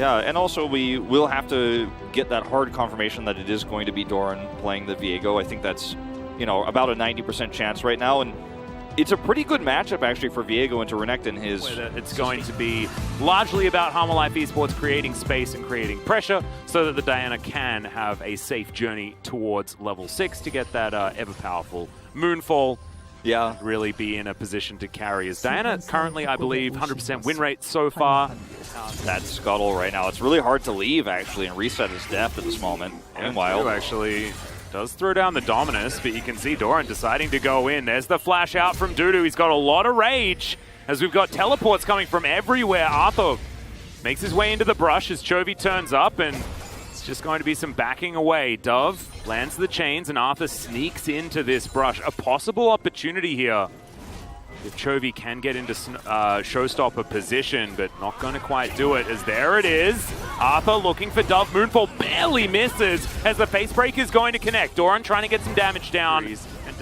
Yeah, and also we will have to get that hard confirmation that it is going to be Doran playing the Viego. I think that's, you know, about a 90% chance right now, and it's a pretty good matchup actually for Viego into Renekton. It's going to be largely about Harmalife Esports creating space and creating pressure so that the Diana can have a safe journey towards level 6 to get that ever-powerful Moonfall. Yeah. Really be in a position to carry. As Diana currently, I believe, 100% win rate so far. That Scuttle right now. It's really hard to leave actually and reset his depth at this moment. Meanwhile, actually does throw down the Dominus, but you can see Doran deciding to go in. There's the flash out from Dudu. He's got a lot of rage as we've got teleports coming from everywhere. Arthur makes his way into the brush as Chovy turns up, and it's just going to be some backing away. Dove lands the chains, and Arthur sneaks into this brush. A possible opportunity here if Chovy can get into showstopper position, but not going to quite do it, as there it is. Arthur looking for Dove. Moonfall barely misses as the face break is going to connect. Doran trying to get some damage down.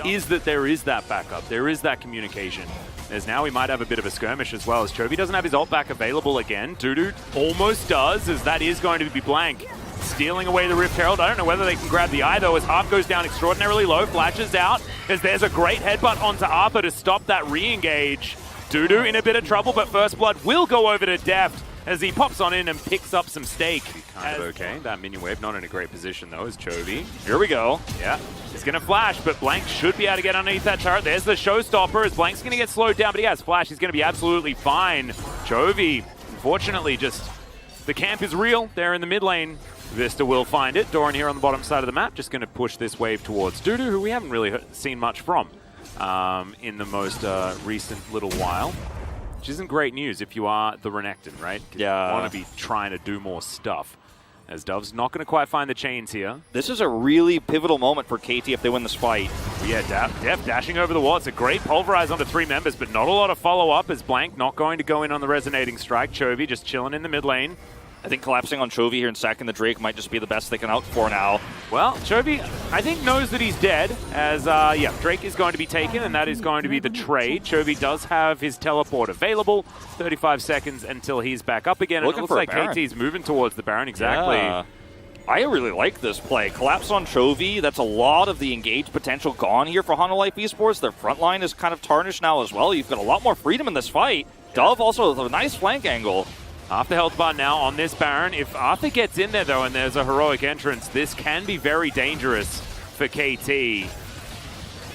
Is that there is that backup. There is that communication. As now we might have a bit of a skirmish as well, as Chovy doesn't have his ult back available again. Dudu almost does, as that is going to be blank. Stealing away the Rift Herald. I don't know whether they can grab the eye, though, as Harp goes down extraordinarily low, flashes out, as there's a great headbutt onto Arthur to stop that re-engage. Dudu in a bit of trouble, but First Blood will go over to Deft as he pops on in and picks up some stake. Kind of okay. That minion wave not in a great position, though, is Chovy. Here we go. Yeah. He's going to flash, but Blank should be able to get underneath that turret. There's the showstopper, as Blank's going to get slowed down, but he has flash. He's going to be absolutely fine. Chovy, unfortunately, just the camp is real there in the mid lane. Vista will find it. Doran here on the bottom side of the map, just going to push this wave towards Dudu, who we haven't really seen much from in the most recent little while, which isn't great news if you are the Renekton, right? Yeah. You want to be trying to do more stuff, as Dove's not going to quite find the chains here. This is a really pivotal moment for KT if they win this fight. Yeah, Def dashing over the wall. It's a great pulverize onto 3 members, but not a lot of follow-up, as Blank not going to go in on the resonating strike. Chovy just chilling in the mid lane. I think collapsing on Chovy here and sacking the Drake might just be the best they can out for now. Well, Chovy, I think, knows that he's dead, as, yeah, Drake is going to be taken, and that is going to be the trade. Chovy does have his teleport available. 35 seconds until he's back up again. And it looks like KT's moving towards the Baron, exactly. Yeah. I really like this play. Collapse on Chovy, that's a lot of the engaged potential gone here for Harmalife Esports. Their front line is kind of tarnished now as well. You've got a lot more freedom in this fight. Dove also with a nice flank angle. Half the health bar now on this Baron. If Arthur gets in there, though, and there's a heroic entrance, this can be very dangerous for KT.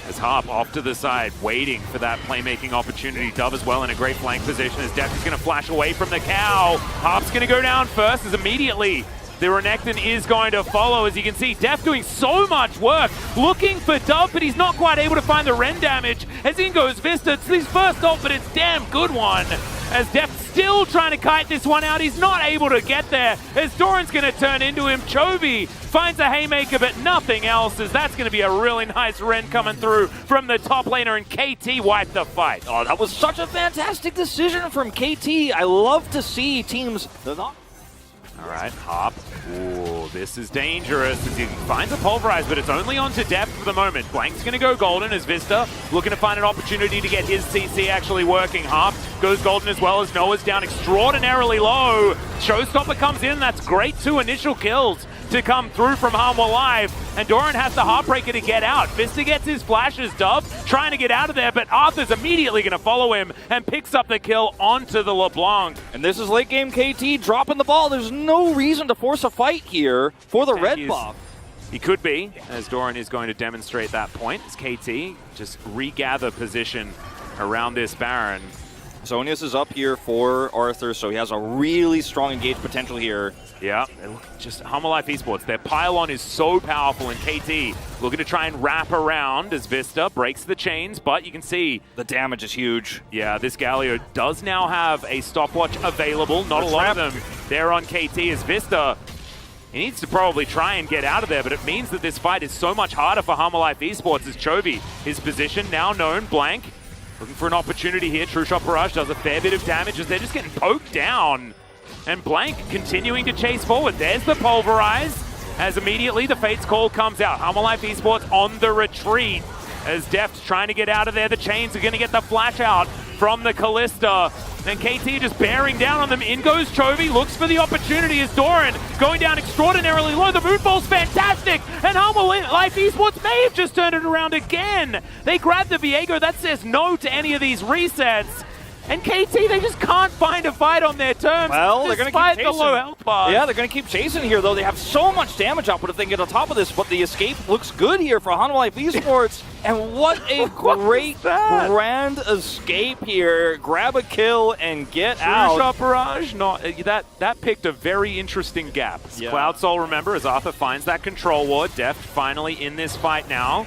As Harp off to the side, waiting for that playmaking opportunity. Dove as well in a great flank position, as Deft is going to flash away from the cow. Harp's going to go down first, as immediately the Renekton is going to follow. As you can see, Deft doing so much work, looking for Dove, but he's not quite able to find the Ren damage. As in goes Vista. It's his first ult, but it's a damn good one. As Deft still trying to kite this one out. He's not able to get there, as Doran's going to turn into him. Chovy finds a haymaker, but nothing else, as that's going to be a really nice Ren coming through from the top laner, and KT wiped the fight. Oh, that was such a fantastic decision from KT. I love to see teams... All right, Hop. Ooh, this is dangerous, as he finds a pulverize, but it's only onto Depth for the moment. Blank's going to go golden, as Vista looking to find an opportunity to get his CC actually working. Hop goes golden as well, as Noah's down extraordinarily low. Showstopper comes in, and that's great. 2 initial kills to come through from Harmalife, and Doran has the Heartbreaker to get out. Vista gets his flashes, Dove trying to get out of there, but Arthur's immediately going to follow him and picks up the kill onto the LeBlanc. And this is late game KT dropping the ball. There's no reason to force a fight here for the red buff. He could be, as Doran is going to demonstrate that point, as KT just regather position around this Baron. Zonius is up here for Arthur, so he has a really strong engaged potential here. Yeah, just Harmalife Esports, their pylon is so powerful, and KT looking to try and wrap around as Vista breaks the chains, but you can see the damage is huge. Yeah, this Galio does now have a stopwatch available. Not a lot of them there on KT, as Vista, he needs to probably try and get out of there, but it means that this fight is so much harder for Harmalife Esports, as Chovy, his position now known, Blank, looking for an opportunity here. True Shot Barrage does a fair bit of damage as they're just getting poked down. And Blank continuing to chase forward. There's the Pulverize, as immediately the Fate's Call comes out. Harmalife Esports on the retreat, as Deft trying to get out of there. The chains are going to get the flash out from the Callista, And KT just bearing down on them. In goes Chovy, looks for the opportunity as Doran going down extraordinarily low. The moonfall's fantastic, and Humble Life Esports may have just turned it around again. They grab the Viego. That says no to any of these resets. And KT, they just can't find a fight on their terms. Well, they're going to keep chasing. The low health bar. Yeah, they're going to keep chasing here, though. They have so much damage output if they can get on top of this, but the escape looks good here for Hanwha Life Esports. And what a great grand escape here. Grab a kill and get out. Shot barrage, that picked a very interesting gap. Yeah. Cloud Soul, remember, as Arthur finds that control ward. Deft finally in this fight now.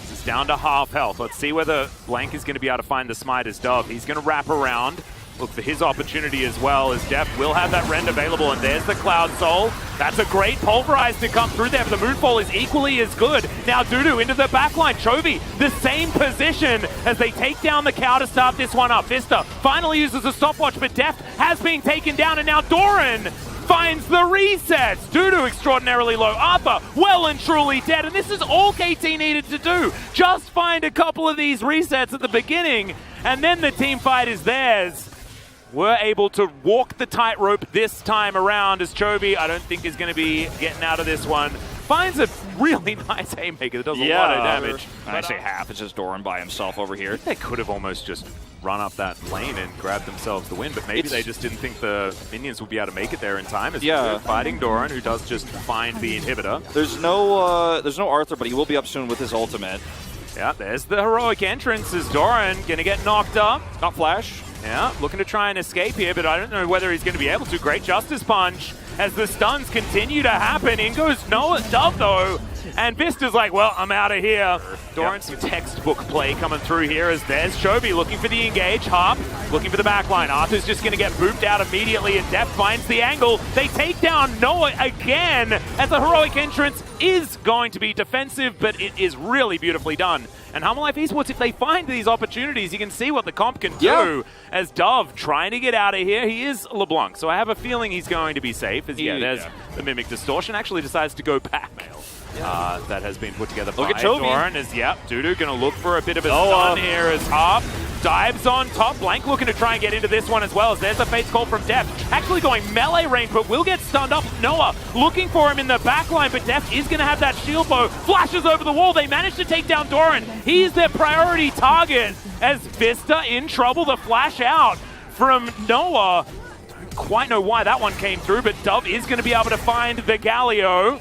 He's down to half health. Let's see whether Blank is going to be able to find the smite as Dove. He's going to wrap around. Look for his opportunity as well, as Deft will have that rend available, and there's the Cloud Soul. That's a great pulverize to come through there, but the Moonfall is equally as good. Now Dudu into the backline. Chovy, the same position as they take down the cow to start this one up. Vista finally uses a stopwatch, but Deft has been taken down, and now Doran finds the resets. Dudu extraordinarily low. Arthur well and truly dead. And this is all KT needed to do. Just find a couple of these resets at the beginning, and then the team fight is theirs. We're able to walk the tightrope this time around, as Chovy, I don't think, is going to be getting out of this one. Finds a really nice haymaker that does a lot of damage. I say half. It's just Doran by himself over here. They could have almost just run up that lane and grabbed themselves the win, but maybe they just didn't think the minions would be able to make it there in time. As they're fighting Doran, who does just find the inhibitor. There's no Arthur, but he will be up soon with his ultimate. Yeah, there's the heroic entrance as Doran going to get knocked up. Got flash. Yeah, looking to try and escape here, but I don't know whether he's going to be able to. Great Justice Punch as the stuns continue to happen. In goes Dove, though. And Vista's like, well, I'm out of here. Doran's textbook play coming through here as there's Chovy looking for the engage. Harp looking for the backline. Arthur's just going to get booped out immediately, and Deft finds the angle. They take down Noah again as the heroic entrance is going to be defensive, but it is really beautifully done. And Hanwha Life Esports, if they find these opportunities, you can see what the comp can do. As Dove trying to get out of here. He is LeBlanc, so I have a feeling he's going to be safe. As there's the Mimic Distortion. Actually decides to go back. That has been put together by Doran. As Dudu going to look for a bit of a stun here as Harp dives on top. Blank looking to try and get into this one as well, as there's a Fate's Call from Deft. Actually going melee range, but will get stunned up. Noah looking for him in the backline, but Deft is going to have that shield bow. Flashes over the wall. They manage to take down Doran. He's their priority target as Vista in trouble. The flash out from Noah. Don't quite know why that one came through, but Dove is going to be able to find the Galio.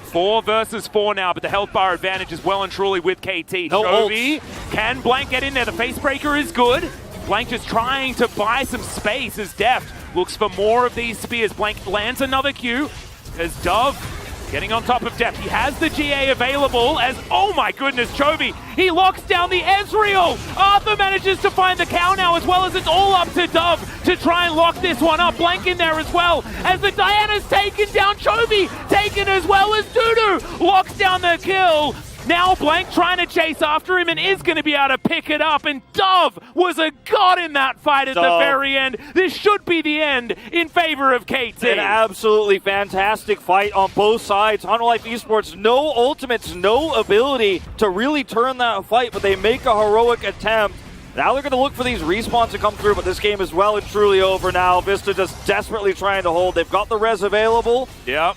4 versus 4 now, but the health bar advantage is well and truly with KT. Chovy, can Blank get in there? The face breaker is good. Blank just trying to buy some space as Deft looks for more of these spears. Blank lands another Q as Dove getting on top of Deft. He has the GA available as, oh my goodness, Chovy, he locks down the Ezreal. Arthur manages to find the cow now, as well as it's all up to Dove to try and lock this one up. Blank in there as well, as the Diana's taken down. Chovy taken as well as Dudu locks down the kill. Now Blank trying to chase after him and is going to be able to pick it up. And Dove was a god in that fight at the very end. This should be the end in favor of KT. An absolutely fantastic fight on both sides. Hanwha Life Esports, no ultimates, no ability to really turn that fight, but they make a heroic attempt. Now they're going to look for these respawns to come through, but this game is well and truly over now. Vista just desperately trying to hold. They've got the res available. Yep.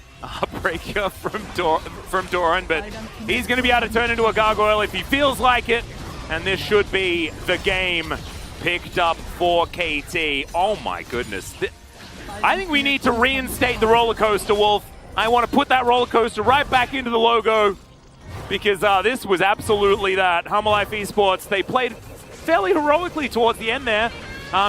Breaker from Doran, but he's going to be able to turn into a gargoyle if he feels like it. And this should be the game picked up for KT. Oh my goodness. I think we need to reinstate the roller coaster, Wolf. I want to put that roller coaster right back into the logo, because this was absolutely that. Hanwha Life Esports, they played fairly heroically towards the end there.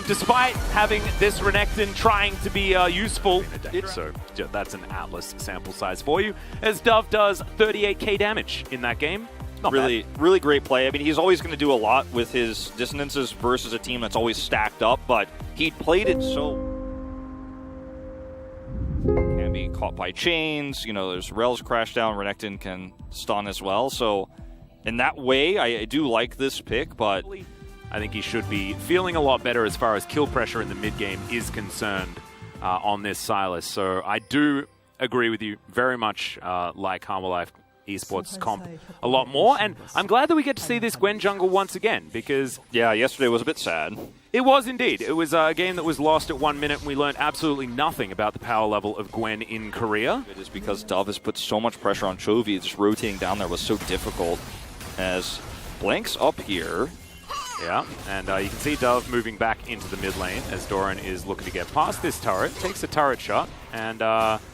Despite having this Renekton trying to be useful. So that's an Atlas sample size for you, as Dove does 38k damage in that game. Not really, really great play. I mean, he's always going to do a lot with his dissonances versus a team that's always stacked up, but he played it so... Can be caught by chains, there's Rel's crash down, Renekton can stun as well, so in that way, I do like this pick, but... I think he should be feeling a lot better as far as kill pressure in the mid-game is concerned on this Sylas. So I do agree with you, very much like Hanwha Life Esports comp a lot more. And I'm glad that we get to see this Gwen jungle once again, because... Yeah, yesterday was a bit sad. It was indeed. It was a game that was lost at 1 minute, and we learned absolutely nothing about the power level of Gwen in Korea. It is because Dove has put so much pressure on Chovy. Just rotating down there was so difficult. As Blank's up here. Yeah, and you can see Dove moving back into the mid lane as Doran is looking to get past this turret. Takes a turret shot, and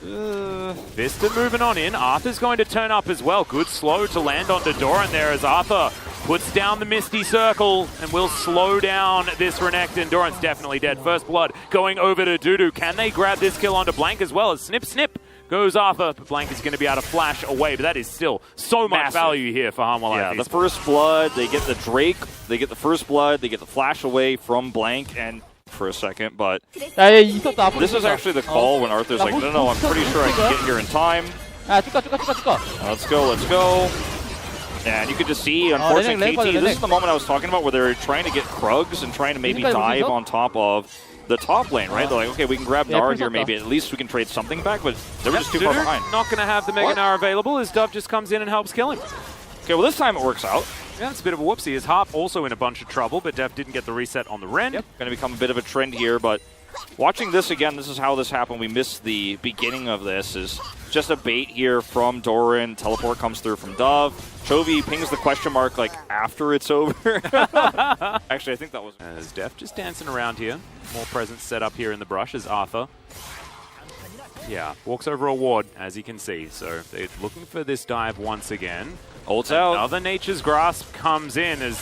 Vista moving on in. Arthur's going to turn up as well. Good slow to land onto Doran there as Arthur puts down the Misty Circle and will slow down this Renekton. Doran's definitely dead. First blood going over to Dudu. Can they grab this kill onto Blank as well as snip, snip? Goes Arthur, but Blank is going to be able to flash away, but that is still so much value here for Hanwha Life. Yeah, the first blood, they get the Drake, they get the first blood, they get the flash away from Blank, and for a second, but this is actually the call when Arthur's like, no, I'm pretty sure I can get here in time. Let's go, let's go. And you could just see, unfortunately, KT, this is the moment I was talking about where they're trying to get Krugs and trying to maybe dive on top of the top lane, right? They're like, okay, we can grab Nara here, maybe at least we can trade something back, but they were just too far behind. Not going to have the Mega Nara available as Dove just comes in and helps kill him. Okay, well this time it works out. Yeah, it's a bit of a whoopsie. His Harp also in a bunch of trouble, but Def didn't get the reset on the Ren. Yep, going to become a bit of a trend here, but watching this again, this is how this happened. We missed the beginning of this. Is just a bait here from Doran. Teleport comes through from Dove. Chovy pings the question mark like after it's over. Actually, I think that was... As Def just dancing around here. More presence set up here in the brush as Arthur. Yeah, walks over a ward, as you can see. So they're looking for this dive once again. Ult's out. Another Nature's Grasp comes in as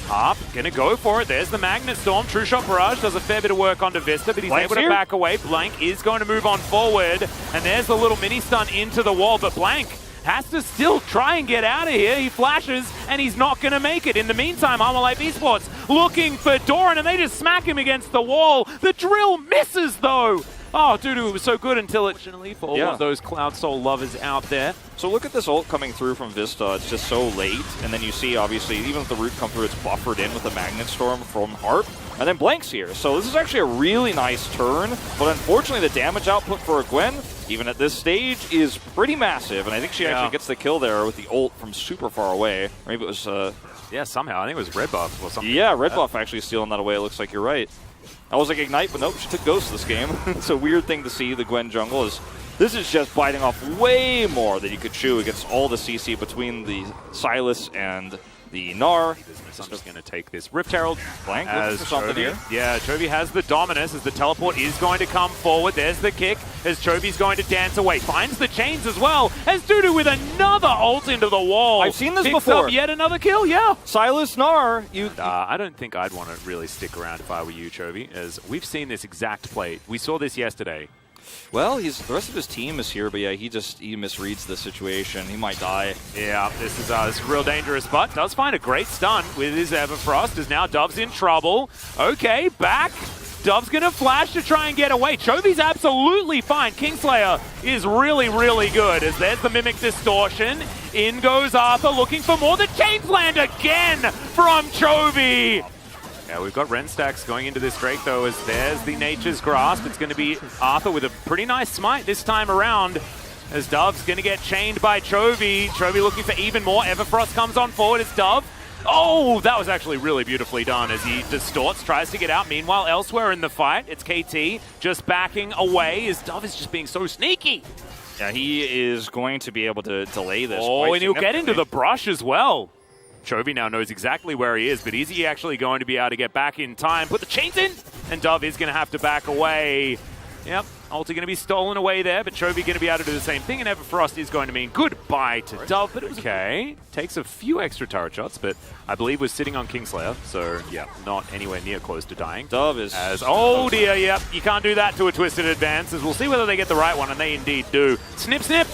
Harp going to go for it. There's the Magnet Storm. True Shot Barrage does a fair bit of work onto Vista, but he's able to back away. Blank is going to move on forward. And there's the little mini stun into the wall, but Blank has to still try and get out of here. He flashes, and he's not going to make it. In the meantime, Hanwha Life Esports looking for Doran, and they just smack him against the wall. The drill misses, though. Oh, Dudu, it was so good until it, fortunately, for all of those Cloud Soul lovers out there. So look at this ult coming through from Vista. It's just so late. And then you see, obviously, even if the root come through, it's buffered in with the Magnet Storm from Harp. And then Blank's here. So this is actually a really nice turn. But unfortunately, the damage output for a Gwen, even at this stage, is pretty massive. And I think she actually gets the kill there with the ult from super far away. Or maybe it was... yeah, somehow. I think it was Red Buff or something. Yeah, Red Buff actually stealing that away. It looks like you're right. I was like Ignite, but nope, she took Ghost this game. It's a weird thing to see, the Gwen jungle. This is just biting off way more than you could chew against all the CC between the Sylas and the Gnar. I'm just going to take this Rift Herald. Blank looking for something here. Yeah, Chovy has the Dominus as the teleport is going to come forward. There's the kick as Chovy's going to dance away. Finds the chains as well as Dudu with another ult into the wall. I've seen this Picks before. Up yet another kill, yeah. Sylas Gnar. I don't think I'd want to really stick around if I were you, Chovy, as we've seen this exact play. We saw this yesterday. Well, the rest of his team is here, but yeah, he misreads the situation. He might die. Yeah, this is real dangerous, but does find a great stun with his Everfrost, as now Dove's in trouble. Okay, back. Dove's going to flash to try and get away. Chovy's absolutely fine. Kingslayer is really, really good, as there's the Mimic Distortion. In goes Arthur, looking for more. The Chains land again from Chovy. Yeah, we've got Ren stacks going into this Drake, though, as there's the Nature's Grasp. It's going to be Arthur with a pretty nice smite this time around, as Dove's going to get chained by Chovy. Chovy looking for even more. Everfrost comes on forward as Dove. Oh, that was actually really beautifully done as he distorts, tries to get out. Meanwhile, elsewhere in the fight, it's KT just backing away as Dove is just being so sneaky. Yeah, he is going to be able to delay this. Oh, and he'll get into the brush as well. Chovy now knows exactly where he is, but is he actually going to be able to get back in time? Put the chains in, and Dove is going to have to back away. Yep, ulti going to be stolen away there, but Chovy going to be able to do the same thing, and Everfrost is going to mean goodbye to Dove. But it was okay. Takes a few extra turret shots, but I believe was sitting on Kingslayer, so yeah, not anywhere near close to dying. Dove is... oh dear, yep, you can't do that to a Twisted Advance, as we'll see whether they get the right one, and they indeed do. Snip, snip!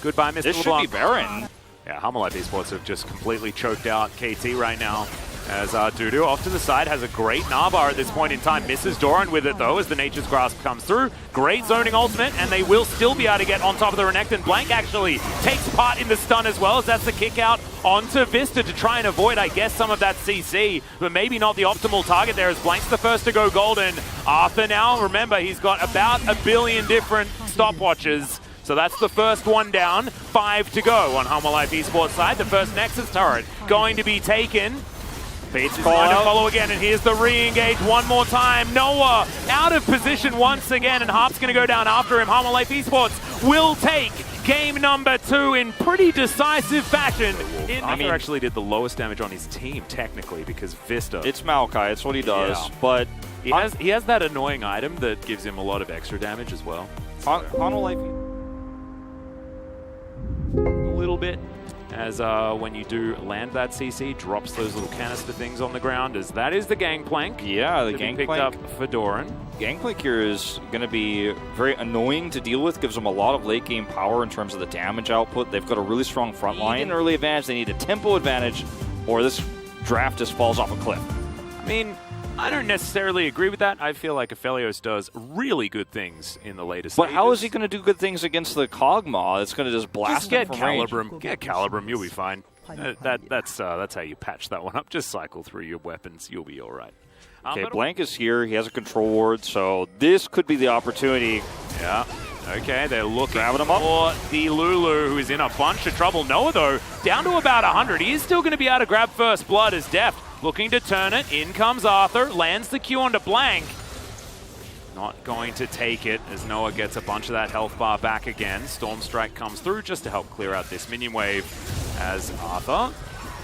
Goodbye, Mr. This should be Baron. Yeah, Hanwha Life Esports have just completely choked out KT right now. As Dudu off to the side has a great Narbar at this point in time. Misses Doran with it though as the Nature's Grasp comes through. Great zoning ultimate, and they will still be able to get on top of the Renekton. Blank actually takes part in the stun as well, as that's the kick out onto Vista to try and avoid, I guess, some of that CC, but maybe not the optimal target there as Blank's the first to go golden. Arthur now, remember, he's got about 1 billion different stopwatches. So that's the first one down, 5 to go on Hanwha Life Esports side. The first Nexus turret going to be taken. Bates call Trying to out. follow again, and here's the re-engage one more time. Noah out of position once again, and Harp's going to go down after him. Harmon Life Esports will take game number 2 in pretty decisive fashion. Arthur actually did the lowest damage on his team, technically, because Vista. It's Maokai, it's what he does, but he has that annoying item that gives him a lot of extra damage as well. Honor Life a little bit, as when you do land that CC, drops those little canister things on the ground, as that is the gangplank. Yeah, the picked gangplank up for Doran. Gangplank here is going to be very annoying to deal with, gives them a lot of late game power in terms of the damage output. They've got a really strong front line. They need an early advantage, they need a tempo advantage, or this draft just falls off a cliff. I mean, I don't necessarily agree with that. I feel like Aphelios does really good things in the latest But stages. how is he going to do good things against the Kog'Maw? It's going to just blast get him from range. Calibrum. Get Calibrum, you'll be fine. That's how you patch that one up. Just cycle through your weapons, you'll be all right. Okay, Blank is here. He has a control ward, so this could be the opportunity. Yeah. Okay, they're looking for the Lulu, who is in a bunch of trouble. Noah, though, down to about 100. He is still going to be able to grab first blood as Deft looking to turn it. In comes Arthur, lands the Q onto Blank. Not going to take it as Noah gets a bunch of that health bar back again. Storm Strike comes through just to help clear out this minion wave as Arthur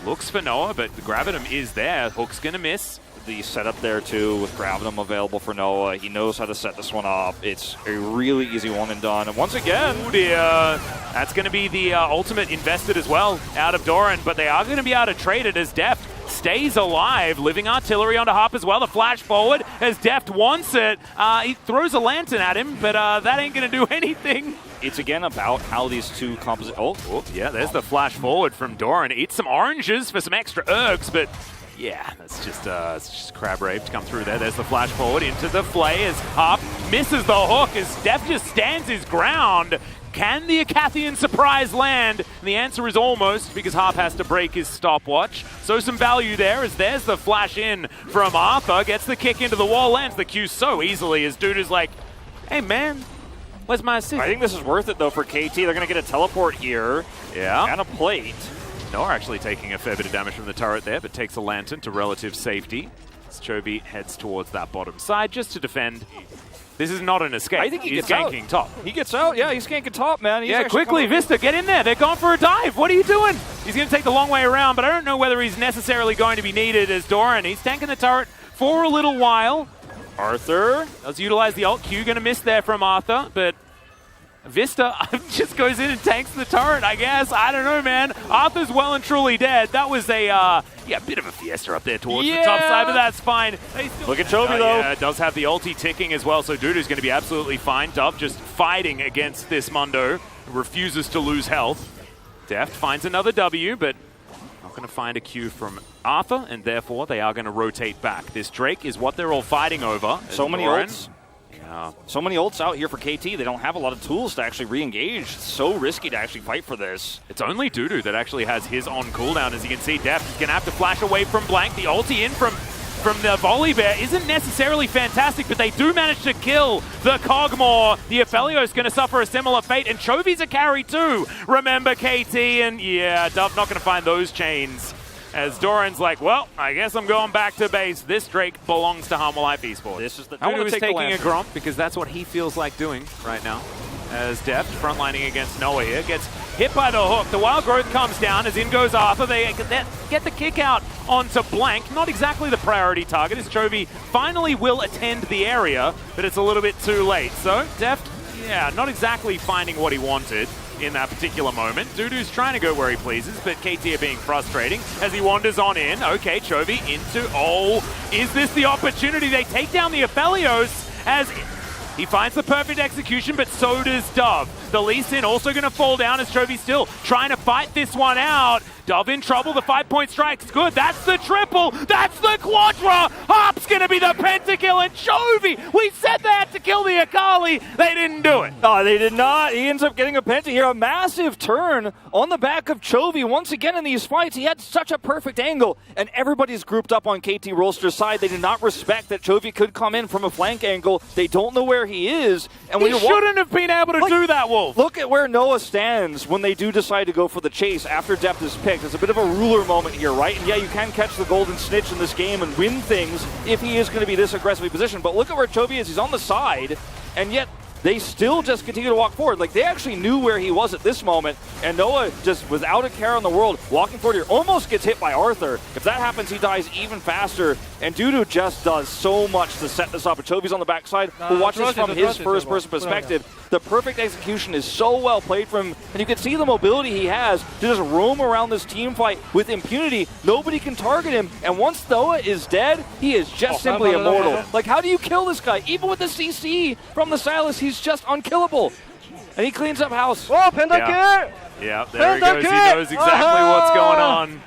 looks for Noah, but the Gravitum is there. Hook's going to miss. The setup there too with Gravitum available for Noah. He knows how to set this one up. It's a really easy one and done. And once again, that's going to be the ultimate invested as well out of Doran, but they are going to be able to trade it as Deft stays alive. Living Artillery onto Harp as well. The flash forward as Deft wants it. He throws a lantern at him, but that ain't going to do anything. It's again about how these two composite. Oh, yeah, there's the flash forward from Doran. Eats some oranges for some extra ergs, but yeah, that's just it's just crab rape to come through there. There's the flash forward into the flay as Harp misses the hook as Deft just stands his ground. Can the Acathian surprise land? And the answer is almost, because Harp has to break his stopwatch. So some value there as there's the flash in from Arthur. Gets the kick into the wall, lands the Q so easily as Dude is like, hey man, where's my assist? I think this is worth it though for KT. They're going to get a teleport here. Yeah. And a plate. Noah actually taking a fair bit of damage from the turret there, but takes a lantern to relative safety. As Chovy heads towards that bottom side just to defend. This is not an escape. I think he's ganking top. He gets out. Yeah, he's ganking top, man. He's quickly, Vista, get in there. They're going for a dive. What are you doing? He's going to take the long way around, but I don't know whether he's necessarily going to be needed as Doran. He's tanking the turret for a little while. Arthur does utilize the ult Q. Going to miss there from Arthur, but Vista just goes in and tanks the turret, I guess. I don't know, man. Arthur's well and truly dead. That was a bit of a fiesta up there towards the top side, but that's fine. Look at Chovy, though. Yeah, does have the ulti ticking as well, so Dudu's going to be absolutely fine. Dove just fighting against this Mundo. Refuses to lose health. Deft finds another W, but not going to find a Q from Arthur, and therefore they are going to rotate back. This Drake is what they're all fighting over. So many ults. So many ults out here for KT. They don't have a lot of tools to actually re-engage. It's so risky to actually fight for this. It's only Dudu that actually has his on cooldown. As you can see, Deft is going to have to flash away from Blank. The ulti in from the volley bear isn't necessarily fantastic, but they do manage to kill the Cogmore. The Aphelios going to suffer a similar fate, and Chovy's a carry too. Remember KT, and yeah, Dove not going to find those chains. As Doran's like, well, I guess I'm going back to base. This Drake belongs to Harmon Life Esports. This is the Dudu is taking a Gromp because that's what he feels like doing right now. As Deft, frontlining against Noah here, gets hit by the hook. The Wild Growth comes down as in goes Arthur. They get the kick out onto Blank. Not exactly the priority target, as Chovy finally will attend the area, but it's a little bit too late. So Deft, yeah, not exactly finding what he wanted in that particular moment. Dudu's trying to go where he pleases, but KT are being frustrating as he wanders on in. Okay, Chovy into, is this the opportunity? They take down the Aphelios as he finds the perfect execution, but so does Dove. The Lee Sin also going to fall down as Chovy still trying to fight this one out. Dove in trouble, the 5-point strike's good. That's the triple, that's the quadra. Harp's going to be the pentakill, and Chovy, we said they had to kill the Akali. They didn't do it. No, they did not. He ends up getting a penta here. A massive turn on the back of Chovy. Once again in these fights, he had such a perfect angle, and everybody's grouped up on KT Rolster's side. They did not respect that Chovy could come in from a flank angle. They don't know where he is. And he shouldn't have been able to do that, Wolf. Look at where Noah stands when they do decide to go for the chase after Depth is picked. It's a bit of a ruler moment here, right? And yeah, you can catch the golden snitch in this game and win things if he is going to be this aggressively positioned. But look at where Chovy is. He's on the side, and yet they still just continue to walk forward. Like, they actually knew where he was at this moment, and Noah, just without a care in the world, walking forward here, almost gets hit by Arthur. If that happens, he dies even faster, and Dudu just does so much to set this up. Chovy's on the backside, who watches from his first-person perspective. The perfect execution is so well played from him, and you can see the mobility he has to just roam around this team fight with impunity. Nobody can target him, and once Noah is dead, he is just simply immortal. Like, how do you kill this guy? Even with the CC from the Silas, he's just unkillable. And he cleans up house. 오, 펜타킬! Yeah, there he goes. He knows exactly what's going on.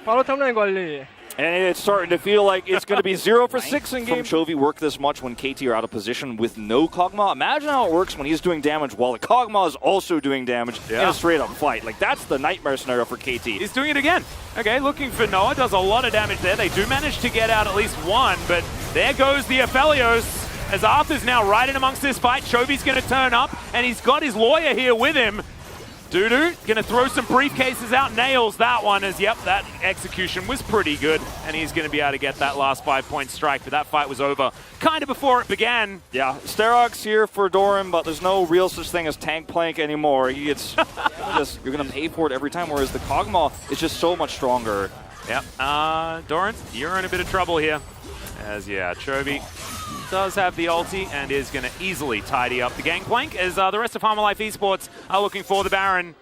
바로 탑라인 관리. And it's starting to feel like it's going to be 0 for 6 in game. Chovy work this much when KT are out of position with no Kog'Maw. Imagine how it works when he's doing damage while the Kog'Maw is also doing damage in a straight-up fight. Like, that's the nightmare scenario for KT. He's doing it again. Okay, looking for Noah. Does a lot of damage there. They do manage to get out at least one, but there goes the Aphelios. As Arthur's now right in amongst this fight, Chovy's going to turn up, and he's got his lawyer here with him. Dudu going to throw some briefcases out, nails that one as, yep, that execution was pretty good. And he's going to be able to get that last 5-point strike, but that fight was over kind of before it began. Yeah, Sterox here for Doran, but there's no real such thing as tank plank anymore. It's just, you're going to pay for it every time, whereas the Kog'Maw is just so much stronger. Yep, Doran, you're in a bit of trouble here. As, yeah, Chovy does have the ulti and is going to easily tidy up the gangplank as the rest of Harmalife Esports are looking for the Baron.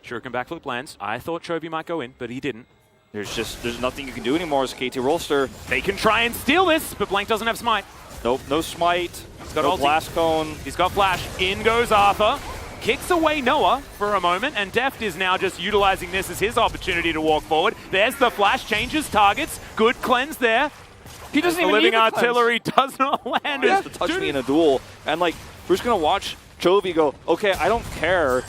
Shuriken backflip lands. I thought Chovy might go in, but he didn't. There's nothing you can do anymore as KT Rolster. They can try and steal this, but Blank doesn't have smite. Nope, no smite. He's got no ulti. blast cone. He's got flash. In goes Arthur. Kicks away Noah for a moment, and Deft is now just utilizing this as his opportunity to walk forward. There's the flash, changes targets. Good cleanse there. He doesn't even the living need the artillery does not land. He has to touch me in a duel. And, like, we're just going to watch Chovy go, okay, I don't care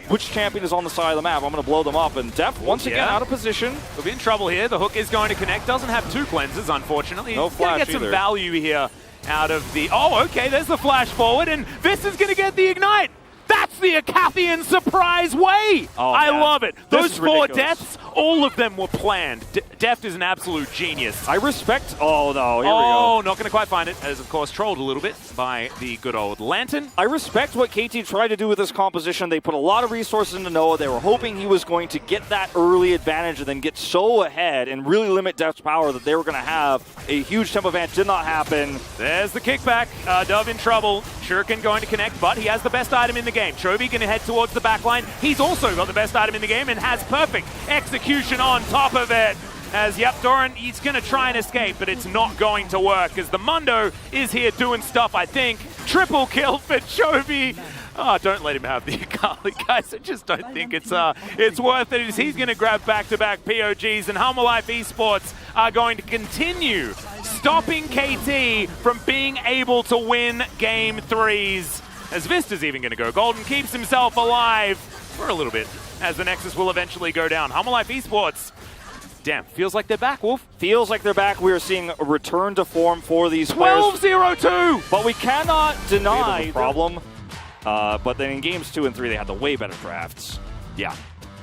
which champion is on the side of the map. I'm going to blow them up. And Deft, once again, out of position. We'll be in trouble here. The hook is going to connect. Doesn't have two cleanses, unfortunately. No flash get some either. value here out of the... Oh, okay, there's the flash forward, and this is going to get the ignite. That's the Acathian surprise way. Oh, I man. love it. This Those 4 ridiculous. deaths, all of them were planned. Deft is an absolute genius. I respect... Oh, no, here we go. Oh, not going to quite find it, as of course trolled a little bit by the good old Lantern. I respect what KT tried to do with this composition. They put a lot of resources into Noah. They were hoping he was going to get that early advantage and then get so ahead and really limit Deft's power that they were going to have a huge tempo advantage. Did not happen. There's the kickback. Dove in trouble. Shuriken going to connect, but he has the best item in the game. Chovy going to head towards the back line. He's also got the best item in the game and has perfect execution on top of it. As, yep, Doran, he's going to try and escape, but it's not going to work as the Mundo is here doing stuff, I think. Triple kill for Chovy. Oh, don't let him have the Akali, guys. I just don't think it's worth it. He's going to grab back-to-back POGs, and Harmalife Esports are going to continue stopping KT from being able to win Game 3s. As Vista's even going to go golden, keeps himself alive for a little bit, as the Nexus will eventually go down. Harmalife Esports, damn, feels like they're back, Wolf. Feels like they're back. We are seeing a return to form for these players. 12-0-2! But we cannot deny the problem. But then in games 2 and 3, they had the way better drafts. Yeah.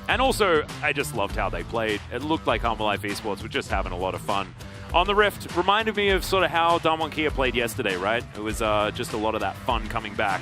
And also, I just loved how they played. It looked like Harmalife Esports were just having a lot of fun. On the Rift, reminded me of sort of how Damwon Kia played yesterday, right? It was just a lot of that fun coming back.